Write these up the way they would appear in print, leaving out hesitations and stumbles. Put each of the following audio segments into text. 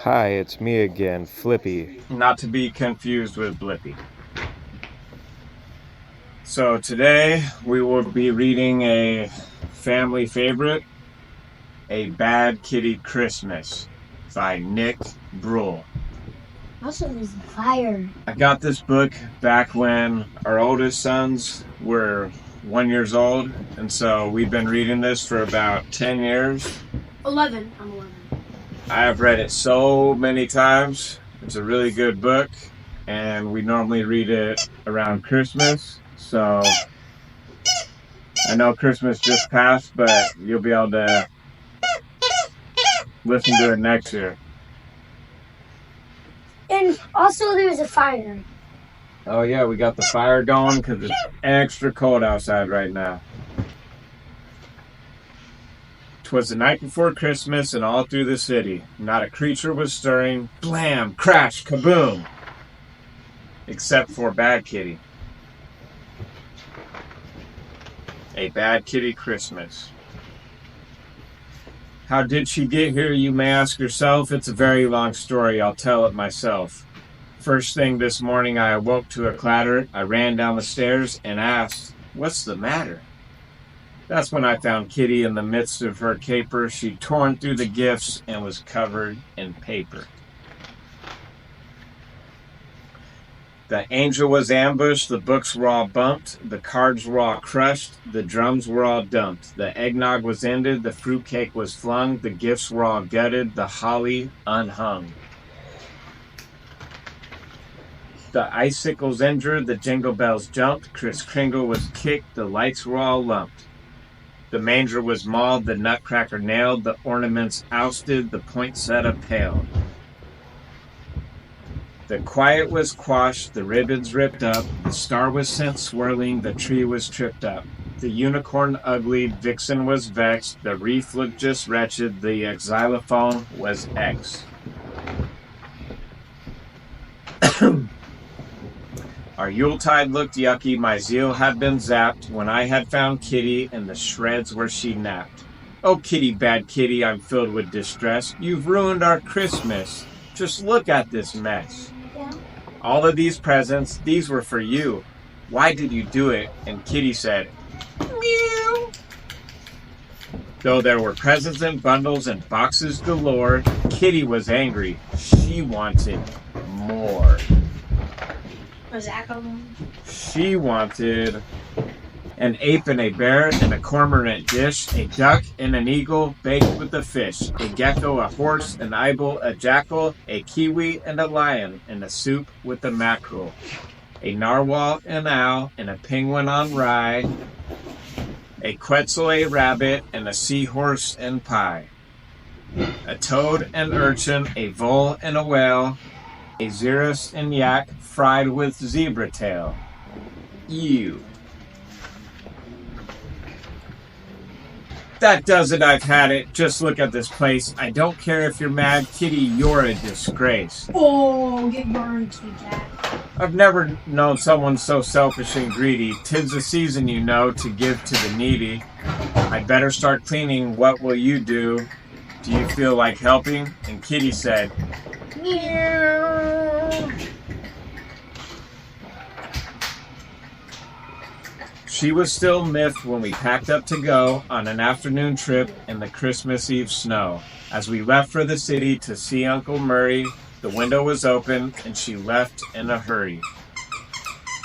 Hi, it's me again, Flippy. Not to be confused with Blippy. So today we will be reading a family favorite, A Bad Kitty Christmas by Nick Bruhl. Also, there's a fire. I got this book back when our oldest sons were 1 year old, and so we've been reading this for about 10 years. 11. I'm 11. I have read it so many times. It's a really good book, and we normally read it around Christmas. So I know Christmas just passed, but you'll be able to listen to it next year. And also, there's a fire. Oh yeah, we got the fire going because it's extra cold outside right now. 'Twas the night before Christmas, and all through the city, not a creature was stirring. Blam! Crash! Kaboom! Except for Bad Kitty. A Bad Kitty Christmas. How did she get here, you may ask yourself? It's a very long story. I'll tell it myself. First thing this morning, I awoke to a clatter. I ran down the stairs and asked, "What's the matter?" That's when I found Kitty in the midst of her caper. She'd torn through the gifts and was covered in paper. The angel was ambushed, the books were all bumped, the cards were all crushed, the drums were all dumped, the eggnog was ended, the fruitcake was flung, the gifts were all gutted, the holly unhung. The icicles injured, the jingle bells jumped, Kris Kringle was kicked, the lights were all lumped. The manger was mauled, the nutcracker nailed, the ornaments ousted, the poinsettia paled. The quiet was quashed, the ribbons ripped up, the star was sent swirling, the tree was tripped up. The unicorn ugly, vixen was vexed, the wreath looked just wretched, the xylophone was X. Our Yuletide looked yucky, my zeal had been zapped when I had found Kitty in the shreds where she napped. Oh, Kitty, bad Kitty, I'm filled with distress. You've ruined our Christmas. Just look at this mess. Yeah. All of these presents, these were for you. Why did you do it? And Kitty said, meow. Though there were presents in bundles and boxes galore, Kitty was angry. She wanted more. Was that going? She wanted an ape and a bear and a cormorant dish, a duck and an eagle baked with a fish, a gecko, a horse, an ibel, a jackal, a kiwi and a lion, and a soup with a mackerel, a narwhal, an owl, and a penguin on rye, a quetzal, a rabbit, and a seahorse and pie, a toad and urchin, a vole and a whale, a xeris and yak fried with zebra tail. Ew. That does it, I've had it. Just look at this place. I don't care if you're mad, Kitty, you're a disgrace. Oh, get burned, Kitty Cat. I've never known someone so selfish and greedy. 'Tis the season, you know, to give to the needy. I'd better start cleaning. What will you do? Do you feel like helping? And Kitty said, meow. She was still miffed when we packed up to go on an afternoon trip in the Christmas Eve snow. As we left for the city to see Uncle Murray, the window was open and she left in a hurry.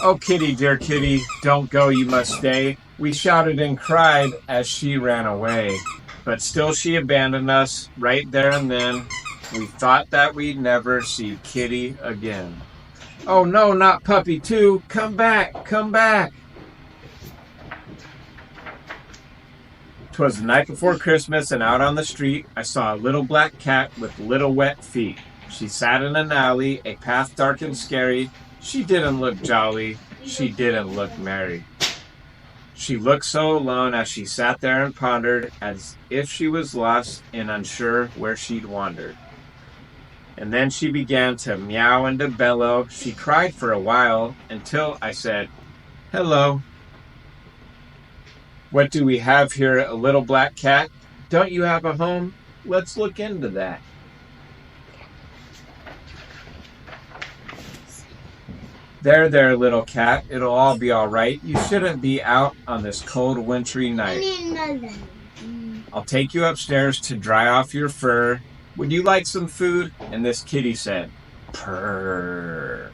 Oh, Kitty, dear Kitty, don't go, you must stay. We shouted and cried as she ran away. But still she abandoned us right there and then. We thought that we'd never see Kitty again. Oh no, not Puppy too. Come back, come back. 'Twas the night before Christmas, and out on the street I saw a little black cat with little wet feet. She sat in an alley, a path dark and scary. She didn't look jolly, she didn't look merry. She looked so alone as she sat there and pondered, as if she was lost and unsure where she'd wandered. And then she began to meow and to bellow. She cried for a while until I said, hello. What do we have here, a little black cat? Don't you have a home? Let's look into that. There, little cat. It'll all be all right. You shouldn't be out on this cold, wintry night. I'll take you upstairs to dry off your fur. Would you like some food? And this kitty said, purr.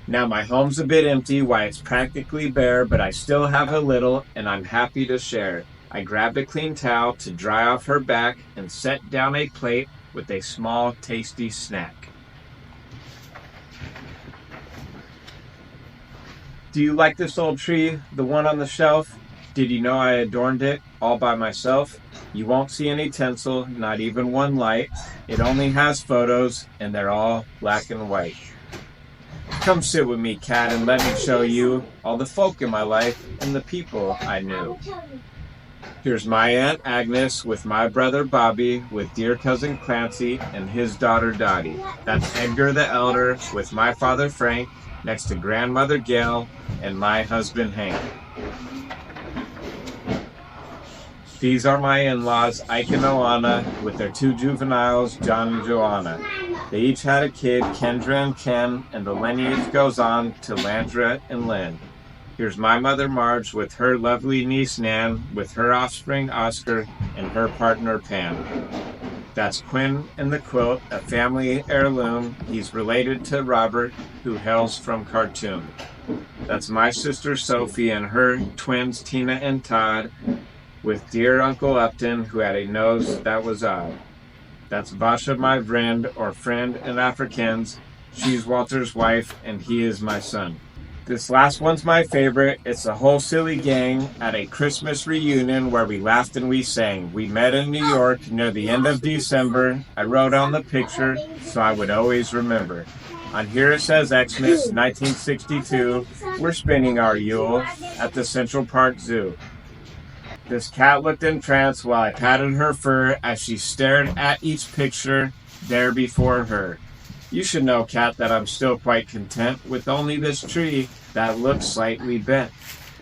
Now my home's a bit empty, why it's practically bare, but I still have a little, and I'm happy to share. I grabbed a clean towel to dry off her back and set down a plate with a small, tasty snack. Do you like this old tree, the one on the shelf? Did you know I adorned it all by myself? You won't see any tinsel, not even one light. It only has photos, and they're all black and white. Come sit with me, cat, and let me show you all the folk in my life and the people I knew. Here's my Aunt Agnes with my brother Bobby, with dear cousin Clancy and his daughter Dottie. That's Edgar the Elder with my father Frank, next to grandmother Gail and my husband Hank. These are my in-laws, Ike and Oana, with their two juveniles, John and Joanna. They each had a kid, Kendra and Ken, and the lineage goes on to Landra and Lynn. Here's my mother Marge with her lovely niece Nan, with her offspring Oscar and her partner Pam. That's Quinn and the quilt, a family heirloom. He's related to Robert, who hails from Khartoum. That's my sister Sophie and her twins Tina and Todd, with dear Uncle Upton, who had a nose that was odd. That's Vasha, my friend, or friend in Afrikaans. She's Walter's wife, and he is my son. This last one's my favorite. It's a whole silly gang at a Christmas reunion where we laughed and we sang. We met in New York near the end of December. I wrote on the picture so I would always remember. On here it says Xmas 1962. We're spinning our Yule at the Central Park Zoo. This cat looked entranced while I patted her fur as she stared at each picture there before her. You should know, cat, that I'm still quite content with only this tree that looks slightly bent.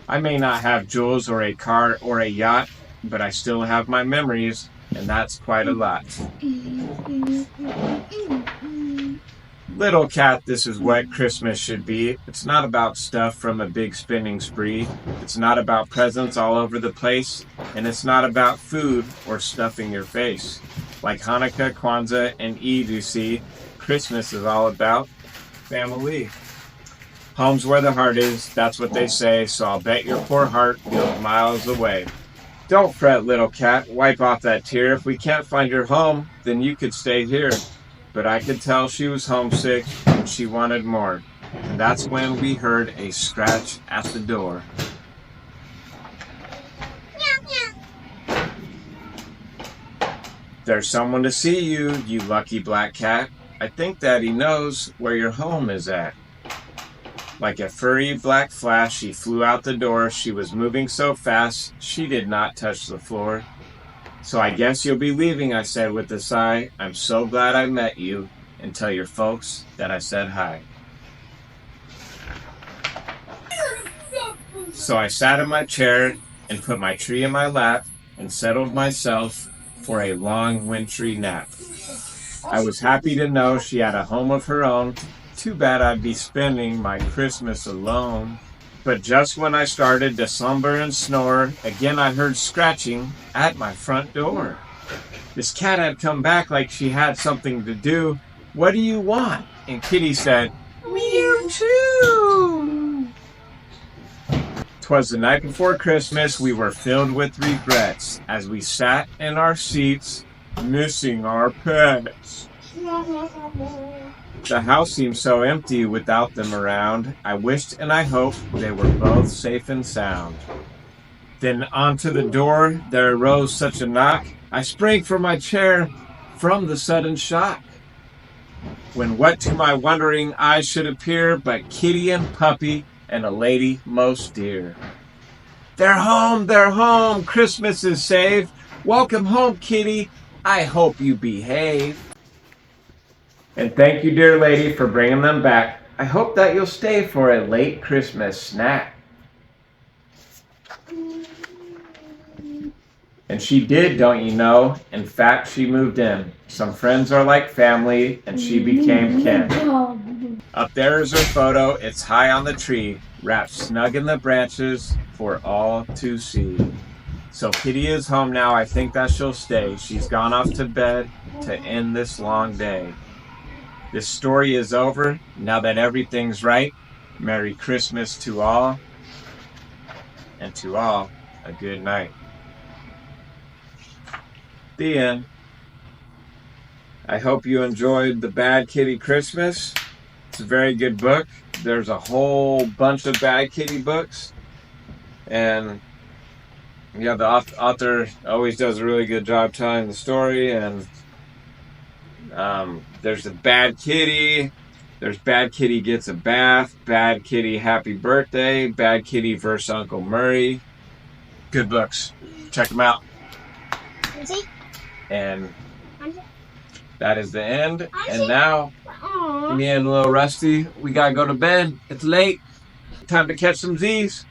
I may not have jewels or a car or a yacht, but I still have my memories, and that's quite a lot. Little cat, this is what Christmas should be. It's not about stuff from a big spending spree. It's not about presents all over the place. And it's not about food or stuffing your face. Like Hanukkah, Kwanzaa, and Eid, you see, Christmas is all about family. Home's where the heart is, that's what they say, so I'll bet your poor heart feels miles away. Don't fret, little cat, wipe off that tear. If we can't find your home, then you could stay here. But I could tell she was homesick and she wanted more. And that's when we heard a scratch at the door. There's someone to see you, you lucky black cat. I think that he knows where your home is at. Like a furry black flash, she flew out the door. She was moving so fast, she did not touch the floor. So I guess you'll be leaving, I said with a sigh. I'm so glad I met you, and tell your folks that I said hi. So I sat in my chair and put my tree in my lap and settled myself for a long wintry nap. I was happy to know she had a home of her own. Too bad I'd be spending my Christmas alone. But just when I started to slumber and snore, again I heard scratching at my front door. This cat had come back like she had something to do. What do you want? And Kitty said, meow too. 'Twas the night before Christmas. We were filled with regrets as we sat in our seats, missing our pets. The house seemed so empty without them around. I wished and I hoped they were both safe and sound. Then onto the door there arose such a knock. I sprang from my chair from the sudden shock. When what to my wondering eyes should appear but Kitty and Puppy and a lady most dear. They're home, Christmas is saved. Welcome home, Kitty, I hope you behave. And thank you, dear lady, for bringing them back. I hope that you'll stay for a late Christmas snack. And she did, don't you know? In fact, she moved in. Some friends are like family, and she became kin. Up there is her photo. It's high on the tree, wrapped snug in the branches for all to see. So Kitty is home now. I think that she'll stay. She's gone off to bed to end this long day. This story is over. Now that everything's right, Merry Christmas to all, and to all, a good night. The end. I hope you enjoyed The Bad Kitty Christmas. It's a very good book. There's a whole bunch of Bad Kitty books. And yeah, the author always does a really good job telling the story. And there's the Bad Kitty. There's Bad Kitty Gets a Bath. Bad Kitty Happy Birthday. Bad Kitty vs. Uncle Murray. Good books. Check them out. And that is the end. And now, me and little Rusty, we gotta go to bed. It's late. Time to catch some Z's.